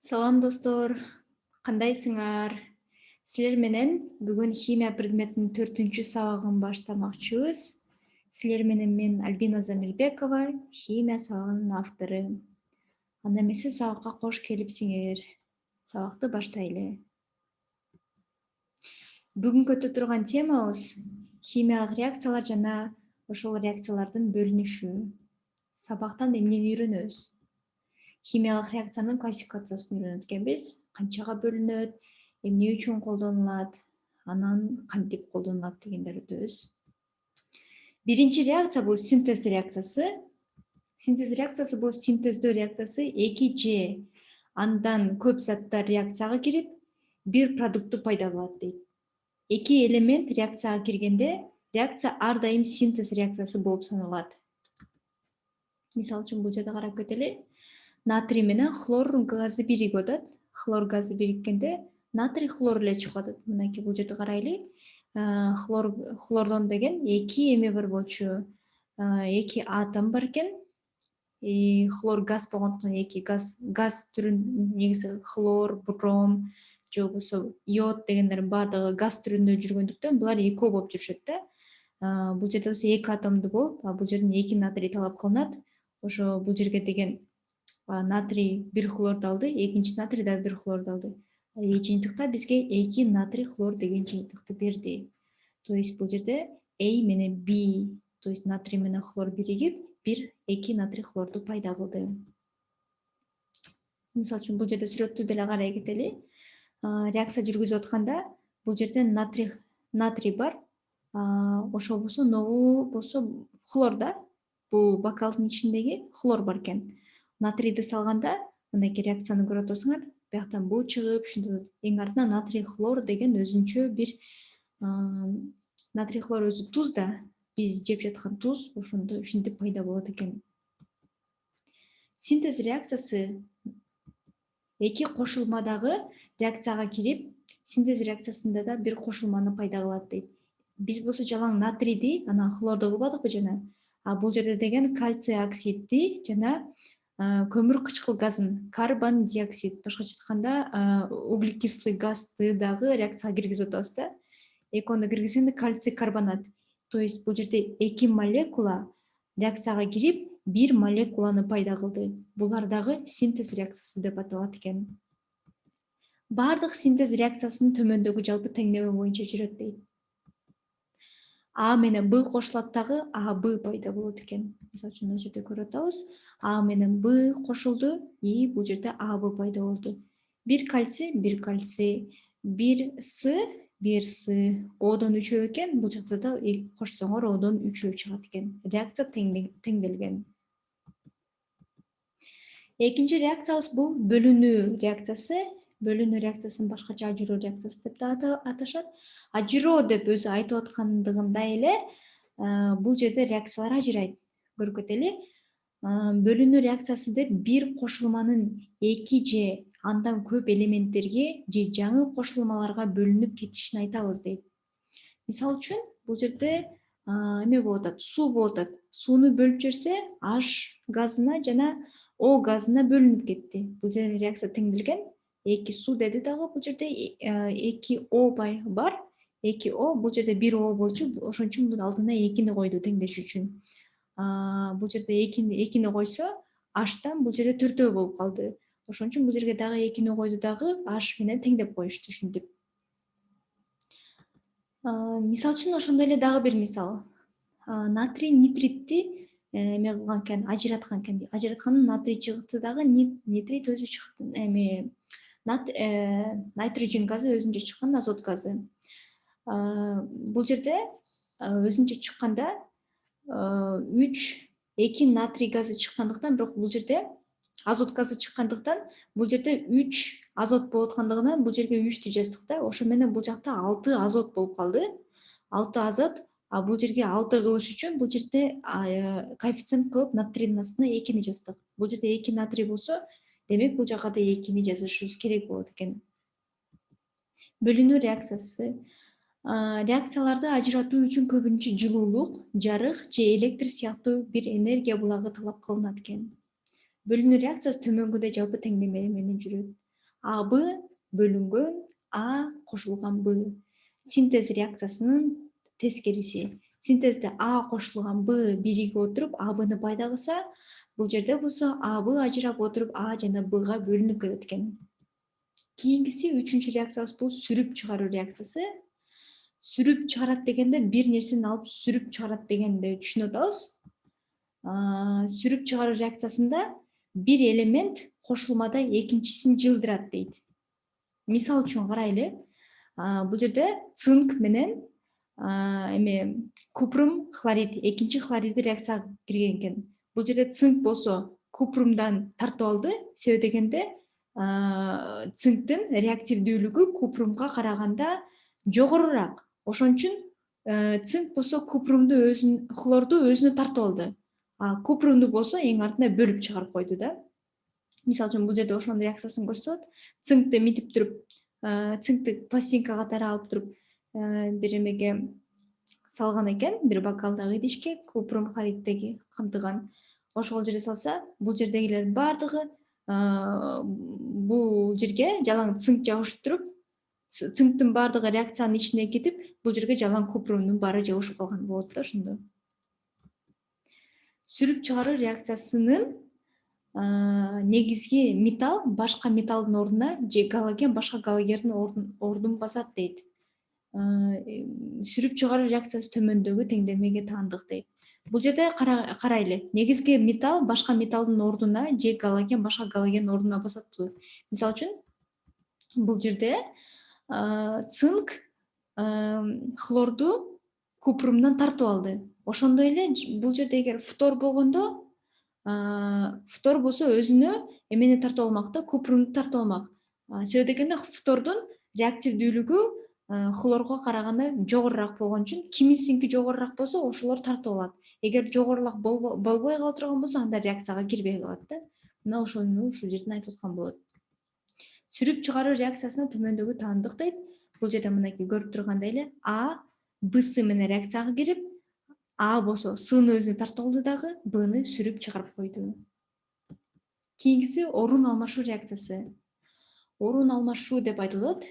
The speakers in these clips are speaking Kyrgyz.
Салам достор, кандайсыңар? Силер менен бүгүн химия предметинин 4 сабагын баштамакчыбыз. Силер менен мен Альбина Замирбекова, химия сабагынын автору. Анда эмесе сабакка кош келипсиңер. Сабакты баштайлы. Бүгүн көтө турган темабыз химиялык реакциялар жана ошол реакциялардын бөлүнүшү. Сабактан эмнени үйрөнөбүз? Химиялык реакциянын классификациясын үйрөнөт экенбиз. Канчага бөлүнөт, эмне үчүн колдонулат, анан кантип колдонулат дегендерди өтөбүз. Биринчи реакция бул синтез реакциясы. Синтез реакциясы бул синтездөө реакциясы эки же андан көп заттар реакцияга кирип, бир продуктту пайда кылат дейт. Эки элемент реакцияга киргенде, реакция ар дайым синтез реакциясы болуп саналат. Мисалы үчүн бул жерде карап кетели. Натрий менен хлор газы биригип атат. Хлор газы бириккенде натрий хлор эле чыгып атат. Мынакей бул жерде карайлы. Хлордон деген эки эме бар болчу. Эки атом бар экен. Хлор газ болгондуктан эки газ түрүн негизи хлор, бром, же болбосо йод дегендер баардыгы газ түрүндө жүргөндүктөн булар экөө болуп жүрүшөт да. Бул жерде болсо эки атомду болуп, бул жерден эки натрий талап кылынат. Ошо бул жерге деген натрий бир хлорду алды, экинчи натрий да бир хлорду алды. Жыйынтыкта бизге эки натрий хлор деген жыйынтыкты берди. То есть бул жерде A менен B, то есть натрий менен хлор биригип, бир эки натрий хлорду пайда кылды. Мисалы үчүн бул жерде сүрөттү деле карай кетели. Реакция жүргүзүп атканда бул жерде натрий бар. Ошол болсо ногу болсо хлор да. Бул бокалдын ичиндеги хлор бар экен. Натрийди салганда, мынакей реакцияны көрүп атасыңар. Бияктан бул чыгып, ушинтип эң артынан натрий хлор деген өзүнчө бир натрий хлор өзү туз да, биз жеп жаткан туз, ушинтип пайда болот экен. Синтез реакциясы эки кошулмадагы реакцияга кирип, синтез реакциясында да бир кошулманы пайда кылат дейт. Биз болсо жалаң натрийди, анан хлорду кылбадыкпы жана? Бул жерде деген кальций оксидти жана көмүр кычкыл газын, карбон диоксид, башкача айтканда углекислый газды дагы реакцияга киргизип атабыз да. Экөөнү киргизгенде кальций карбонат. То есть бул жерде эки молекула реакцияга кирип, бир молекуланы пайда кылды. Булар дагы синтез реакциясы деп аталат экен. Бардык синтез реакциясынын төмөндөгү жалпы теңдеме боюнча жүрөт дейт. А менен Б кошулат дагы АБ пайда болот экен. Мисалы үчүн мына жерде көрүп атабыз. А менен Б кошулду, и бул жерде АБ пайда болду. Бир кальций, бир С, Одон 3 экен. Бул жакта да кошсоңор Одон 3 чыгат экен. Реакция теңделген. Экинчи реакциябыз бул бөлүнүү реакциясы. Бөлүнүү реакциясын башкача ажыроо реакциясы деп да аташат. Ажыроо деп өзү айтып аткандыгындай эле бул жерде реакциялар ажырайт. Көрүп кетели. Бөлүнүү реакциясы деп бир кошулманын эки же андан көп элементтерге же жаңы кошулмаларга бөлүнүп кетишин айтабыз дейт. Мисалы үчүн бул жерде эме болуп атат, суу болуп атат. Сууну бөлүп жиберсе, H газына жана O газына бөлүнүп кетти. Бул жерде реакция теңделген. Эки суу деди дагы бул жерде эки O бар. Эки O, бул жерде бир O болчу. Ошон үчүн бул алдына экини койду теңдеш үчүн. Бул жерде экини койсо, H'тан бул жерде 4 болуп калды. Ошон үчүн бул жерге дагы экини койду дагы H менен теңдеп коюшту ушинтип. Мисалы үчүн ошондой эле дагы бир мисал. Натрий нитритти эме кылган экен, ажыраткан экен. Ажыратканын натрий чыгытты дагы нитрит өзү чыкты. Найтроген газы өзүнчө чыккан азот газы. Бул жерде өзүнчө чыкканда 2 натрий газы чыккандыктан, бирок бул жерде азот газы чыккандыктан, бул жерде 3 азот болуп аткандыгынан бул жерге 3тү жаздык да. Ошо менен бул жакта 6 азот болуп калды. 6 азот, бул жерге 6 кылыш үчүн бул жерде коэффициент кылып натрийдин астына 2ни жаздык. Бул жерде 2 натрий болсо, демек бул жакка да 2ни жазышыбыз керек болот экен. Бөлүнүү реакциясы. Реакцияларды ажыратуу үчүн көбүнчө жылуулук, жарык же электр сыяктуу бир энергия булагы талап кылынат экен. Бөлүнүү реакциясы төмөнгүдөй жалпы теңдеме менен жүрөт. АБ бөлүнгөн А кошулган Б. Синтез реакциясынын тескериси. Синтезде А кошулган Б бириге отуруп АБны пайда кылса, бул жерде болсо АБ ажырап отуруп А жана Бга бөлүнүп кетет экен. Кийинкиси үчүнчү реакциябыз бул сүрүп чыгаруу реакциясы. Сүрүп чыгарат дегенде бир нерсени алып сүрүп чыгарат дегенди түшүнүп атабыз. Сүрүп чыгаруу реакциясында бир элемент кошулмада экинчисин жылдырат дейт. Мисал үчүн карайлы. Бул жерде цинк менен купрум хлорид, экинчи хлориди реакцияга кирген экен. Бул жерде цинк болсо купрумдан тартып алды, себеби дегенде цинктин реактивдүүлүгү купрумга караганда жогорураак. Ошон үчүн цинк болсо хлорду өзүнө тартып алды. Купрумду болсо эң артында бөлүп чыгарып койду да. Мисалы үчүн бул жерде ошонун реакциясын көрсөтөт. Цинкти митип туруп, цинкти пластинка катары алып туруп бир эмеге салган экен, бир бокалдагы идишке купрум хлориддеги камтыган. Ошол жерге салса, бул жердегилердин баардыгы бул жерге жалаң цинк жабышып туруп, цинктин баардыгы реакциянын ичине кетип, бул жерге жалаң купрумдун баары жабышып калган болот да ошондо. Сүрүп чыгаруу реакциясынын негизги металл башка металдын ордуна же галоген башка галогендин ордун басат дейт. Сүрүп чыгаруу реакциясы төмөндөгү теңдемеге таандык дейт. Бул жерде карайлы. Негизги металл башка металдын ордуна же галоген башка галогендин ордуна басат. Мисалы үчүн бул жерде цинк хлорду купрумдан тартып алды. Ошондой эле бул жерде эгер фтор болгондо, фтор болсо өзүнө эмени тартып алмак да, купрумду тартып алмак. Себеби дегенде фтордун реактивдүүлүгү хлорго караганда жогорураак болгон үчүн кимисинки жогорураак болсо ошолор тартып алат. Эгер жогорураак болбой кала турган болсо анда реакцияга кирбей калат да. Мына ошону ушул жерден айтып аткан болот. Сүрүп чыгаруу реакциясына төмөндөгү таандык дейт. Бул жерде мынакей көрүп тургандай эле А Бсы менен реакцияга кирип, А болсо Сны өзүнө тартып алды дагы, Бны сүрүп чыгарып койду. Кийинкиси орун алмашуу реакциясы. Орун алмашуу деп айтылат.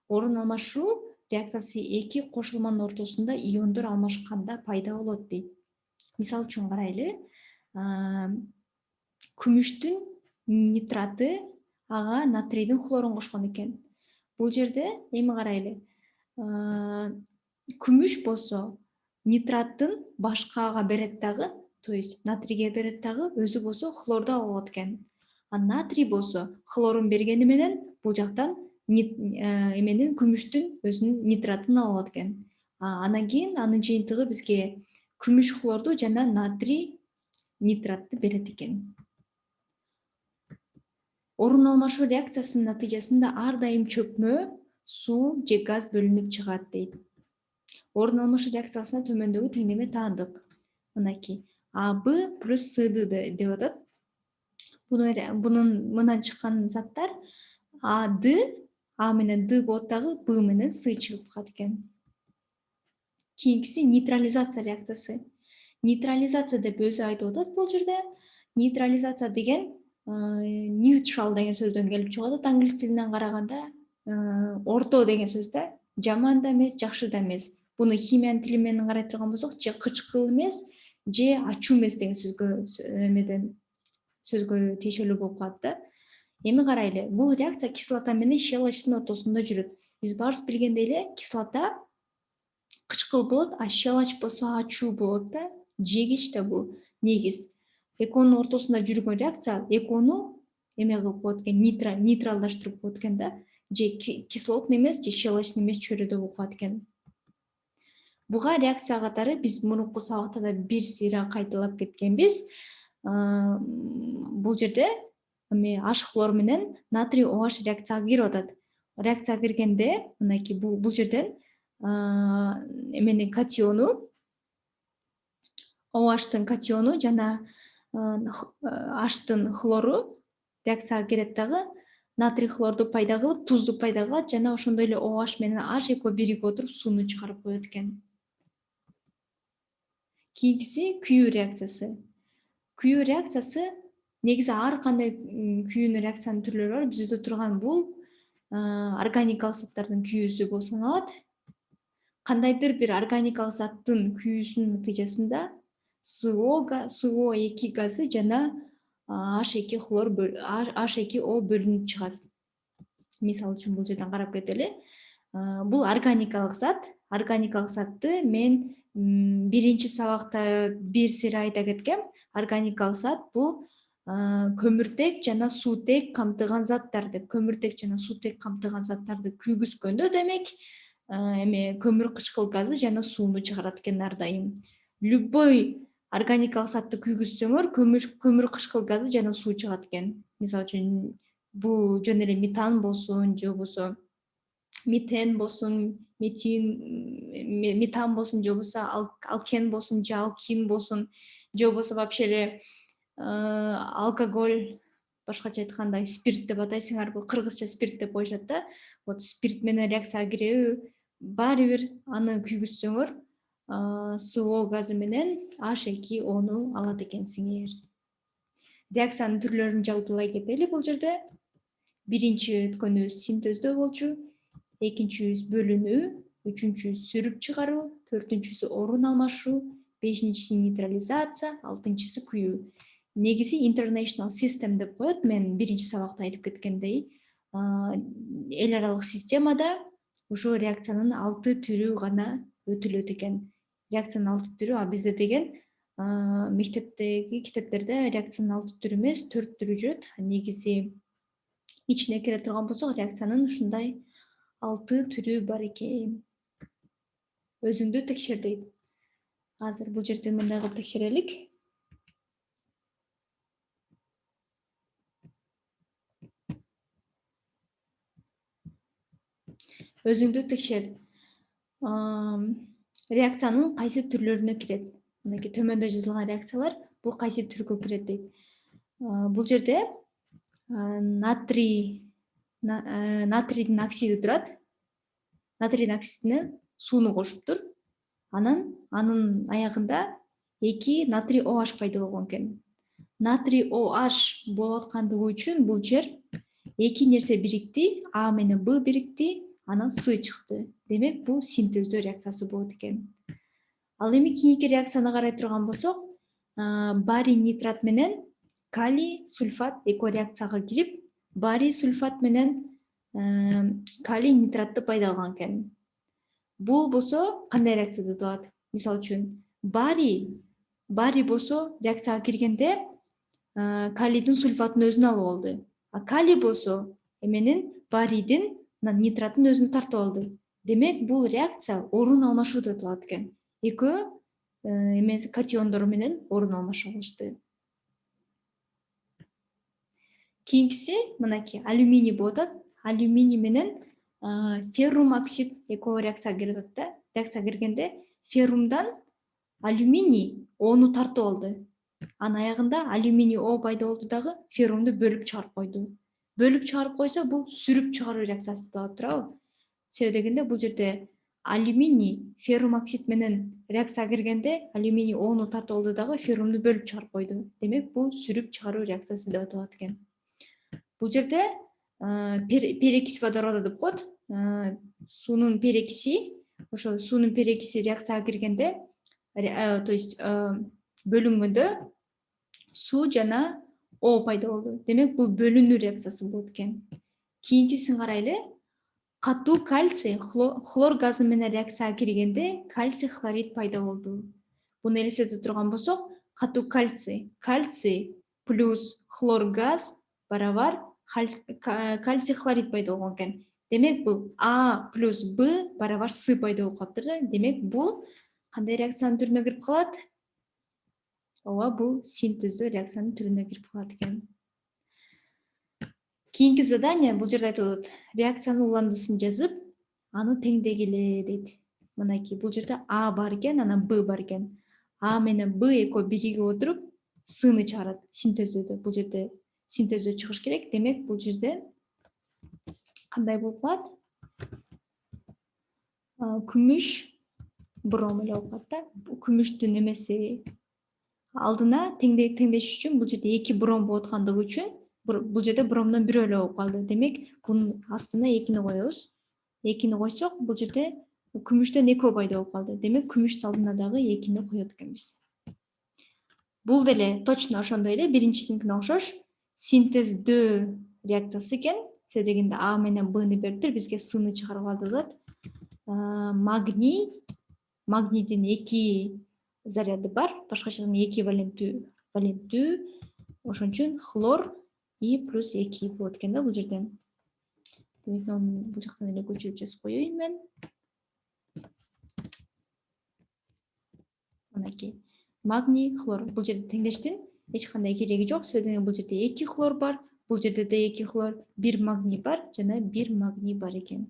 Орун алмашуу реакциясы эки кошулманын ортосунда иондор алмашканда пайда болот дейт. Мисал үчүн карайлы. Күмүштүн нитраты ага натрийдин хлорун кошкон экен. Бул жерде эми карайлы. Күмүш болсо нитраттын башкага берет дагы, то есть натрийге берет дагы, өзү болсо хлорду алып алат экен. Натрий болсо хлорун бергени менен бул жактан эменин күмүштүн өзүнүн нитратын алып алат экен. Анан кийин анын жыйынтыгы бизге күмүш хлорду жана натрий нитратты берет экен. Орун алмашуу реакциясынын натыйжасында ар дайым чөкмө, суу же газ бөлүнүп чыгат дейт. Орун алмашуу реакциясына төмөндөгү теңдеме таандык. Мынакей АБ плюс СД деп атат. Мындан чыккан заттар АД, А менен Д болот дагы, Б менен С чыгып калат экен. Кийинкиси нейтрализация реакциясы. Нейтрализация деп өзү айтып атат бул жерде. Нейтрализация деген neutral деген сөздөн келип чыгат. Англис тилинен караганда орто деген сөз да. Жаман да эмес, жакшы да эмес. Буну химиянын тили менен карай турган болсок, же кычкыл эмес, же ачуу эмес деген сөзгө тиешелүү болуп калат да. Эми карайлы. Бул реакция кислота менен щелочтун ортосунда жүрөт. Биз баарыбыз билгендей эле, кислота кычкыл болот, а щелоч болсо ачуу болот да. Жегич да бул негиз. Экөөнүн ортосунда жүргөн реакция экөөнү эме кылып коет экен, нейтралдаштырып коет экен да. Же кислотный эмес, же щелочный эмес чөйрөдө болуп калат экен. Буга реакция катары биз мурунку сабакта да бир сыйра кайталап кеткенбиз. Бул жерде H хлор менен натрий OH реакцияга кирип атат. Реакцияга киргенде мынакей бул жерден эменин катиону, OH-тын катиону жана H-тын хлору реакцияга кирет дагы, натрий хлорду пайда кылып, тузду пайда кылат жана ошондой эле OH менен H экөө бириге отуруп сууну чыгарып коет экен. Кийинкиси күйүү реакциясы. Күйүү реакциясы негизи ар кандай күйүүнүн реакциянын түрлөрү бар. Бизде турган бул органикалык заттардын күйүүсү болуп саналат. Кандайдыр бир органикалык заттын күйүүсүнүн натыйжасында СО2 газы жана H2O бөлүнүп чыгат. Мисалы үчүн бул жерден карап кетели. Бул органикалык зат. Органикалык затты мен биринчи сабакта бир сыйра айта кеткем. Органикалык зат бул көмүртек жана суутек камтыган заттар деп. Көмүртек жана суутек камтыган заттарды күйгүзгөндө демек эме көмүр кычкыл газы жана сууну чыгарат экен ар дайым. Любой органикалык затты күйгүзсөңөр көмүр кычкыл газы жана суу чыгат экен. Мисалы үчүн бул жөн эле метан болсун, же болбосо метан болсун, метан болсун, же болбосо алкен болсун, же алкин болсун, же болбосо вообще эле алкоголь, башкача айтканда спирт деп атайсыңарбы, кыргызча спирт деп коюшат да. Вот спирт менен реакцияга киреби, баары бир аны күйгүзсөңөр СО газы менен H2O'ну алат экенсиңер. Реакциянын түрлөрүн жалпылай кетели бул жерде. Биринчи өткөнүбүз синтездөө болчу, экинчибиз бөлүнүү, үчүнчүсү сүрүп чыгаруу, төртүнчүсү орун алмашуу, бешинчиси нейтрализация, алтынчысы күйүү. Негизи international system деп коет. Мен биринчи сабакта айтып кеткендей, эл аралык системада ошо реакциянын 6 түрү гана өтүлөт экен. Реакциянын 6 түрү, а бизде деген мектептеги китептерде реакциянын 6 түрү эмес, 4 түрү жүрөт. Негизи ичине кире турган болсок, реакциянын ушундай 6 түрү бар экен. Өзүңдү текшер дейт. Азыр бул жерде мындай кылып текшерелик. Өзүңдү текшер. Реакциянын кайсы түрлөрүнө кирет? Мынакей төмөндө жазылган реакциялар бул кайсы түргө кирет дейт. Бул жерде натрийдин оксиди турат. Натрийдин оксидине сууну кошуптур. Анан анын аягында 2 натрий OH пайда болгон экен. Натрий OH болуп аткандыгы үчүн бул жер 2 нерсе бирикти, А менен Б бирикти, анан С чыкты. Демек бул синтездөө реакциясы болот экен. Ал эми кийинки реакцияны карай турган болсок, барий нитрат менен калий сульфат эко реакцияга кирип, барий сульфат менен калий нитратты пайдаланган экен. Бул болсо кандай реакцияда өтүп? Мисалы үчүн барий болсо реакцияга киргенде калийдин сульфатын өзүнө алып алды. А калий болсо эменин барийдин нитратын өзүнө тартып алды. Демек бул реакция орун алмашуу деп аталат экен. Экөө катиондор менен орун алмаша алышты. Кийинкиси мынакей алюминий болуп атат. Алюминий менен феррум оксид эко реакцияга кирип атат да. Реакцияга киргенде феррумдан алюминий О'ну тартып алды. Анын аягында алюминий О пайда болду дагы феррумду бөлүп чыгарып койду. Бөлүп чыгарып койсо бул сүрүп чыгаруу реакциясы деп атат турабы? Себеби дегенде бул жерде алюминий феррум оксид менен реакцияга киргенде алюминий О'ну тартып алды дагы феррумду бөлүп чыгарып койду. Демек бул сүрүп чыгаруу реакциясы деп аталат экен. Бул жерде перекись водорода деп коет. Суунун перекиси, ошо суунун перекиси реакцияга киргенде, то есть бөлүнгөндө суу жана О пайда болду. Демек бул бөлүнүү реакциясы болот экен. Кийинкисин карайлы. Катуу кальций хлор газы менен реакцияга киргенде кальций хлорид пайда болду. Буну элестете турган болсок, катуу кальций плюс хлор газ барабар кальций хлорид пайда болгон экен. Демек бул А плюс Б барабар С пайда болуп калыптыр да. Демек бул кандай реакциянын түрүнө кирип калат? Ооба, бул синтездөө реакциянын түрүнө кирип калат экен. Кийинки задание бул жерде айтылат. Реакциянын уландысын жазып, аны теңдегиле дейт. Мынакей бул жерде А бар экен, анан Б бар экен. А менен Б эко биригип отуруп Сны чыгарат синтездөөдө. Бул жерде синтездөө чыгыш керек. Демек бул жерде кандай болуп калат? Күмүш бром эле болуп калат да. Күмүштүн эмеси алдына теңдеш үчүн бул жерде 2 бром болуп аткандыгы үчүн бул жерде бромдон бирөө эле болуп калды. Демек, бунун астына экини коебуз. Экини койсок, бул жерде күмүштөн экөө пайда болуп калды. Демек, күмүштүн алдына дагы экини коет экенбиз. Бул деле точно ошондой эле биринчисиникине окшош синтездөө реакциясы экен. Себеби дегенде А менен Бны бериптир, бизге Сны чыгарып алды болот. Магнийдин 2 заряды бар, башкача айтканда 2 валенттүү. Ошон үчүн хлор И плюс 2 болот экен да бул жерден. Демек, бул жактан эле көчүрүп жазып коеюн мен. Мынакей. Магний, хлор. Бул жерде теңдештин эч кандай кереги жок. Себеби бул жерде 2 хлор бар, бул жерде да 2 хлор, 1 магний бар жана 1 магний бар экен.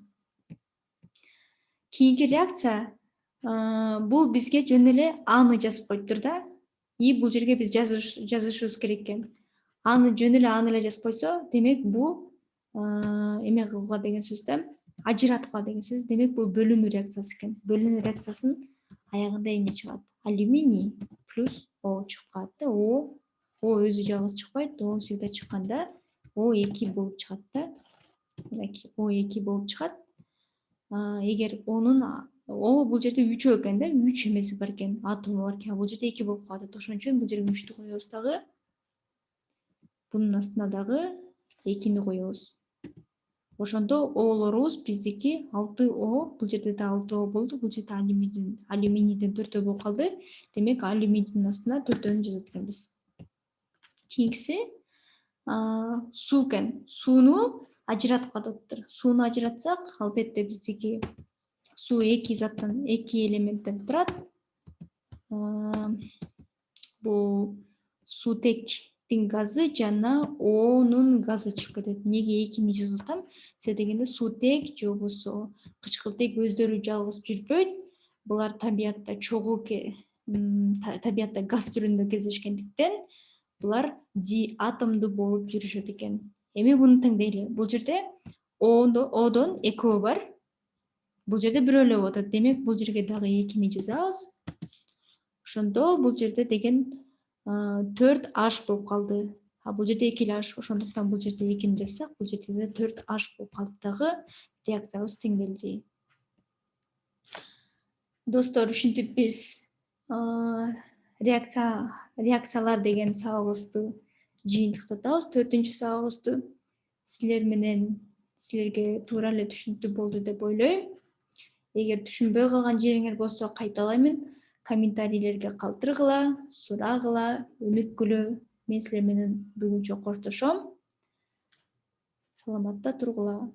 Кийинки реакция бул бизге жөн эле Аны жазып коюптур да. И бул жерге биз жазышыбыз керек экен. Аны жөн эле аны эле жазып койсо, демек бул эме кылгыла деген сөз да, ажыраткыла деген сөз. Демек, бул бөлүнүү реакциясы экен. Бөлүнүү реакциясынын аягында эмне чыгат? Алюминий плюс О чыгып калат да. О өзү жалгыз чыкпайт. О всегда чыкканда O2 болуп чыгат да. Мынакей O2 болуп чыгат. Эгер О бул жерде 3 экен да, 3 эмеси бар экен, атому бар экен. Бул жерде 2 болуп калат. Ошон үчүн бул жерге 3тү коебуз дагы. Бунун астына дагы 2ни коебуз. Ошондо О'лорубуз биздики 6О, бул жерде да 6О болду, бул жерде алюминийден 4 болуп калды. Демек, алюминийдин астына 4 жазат экенбиз. Кийинкиси суу экен. Сууну ажыраткыла дептир. Сууну ажыратсак, албетте биздики суу 2 заттан, 2 элементтен турат. Бул суутектин газы жана О'нун газы чыгып кетет. Неге 2ни жазып атам? Себеби дегенде суутек же болбосо кычкылтек өздөрү жалгыз жүрбөйт. Булар табиятта чогуу табиятта газ түрүндө кездешкендиктен булар диатомдуу болуп жүрүшөт экен. Эми буну теңдейли. Бул жерде О'дон экөө бар. Бул жерде бирөө эле болуп атат. Демек, бул жерге дагы 2ни жазабыз. Ошондо бул жерде деген 4H болуп калды. Бул жерде 2H, ошондуктан бул жерде 2ни жазсак, бул жерде да 4H болуп калды дагы. Реакциябыз теңделди. Достор, ушинтип биз реакциялар деген сабагыбызды жыйынтыктатабыз. 4-үнчү сабагыбызды силерге туура эле түшүнүктүү болду деп ойлойм. Эгер түшүнбөй калган жериңер болсо, кайталаймын. Комментарийлерге калтыргыла, сурагыла, өнүккүлө. Мен силер менен бүгүнчө коштошом. Саламатта тургула.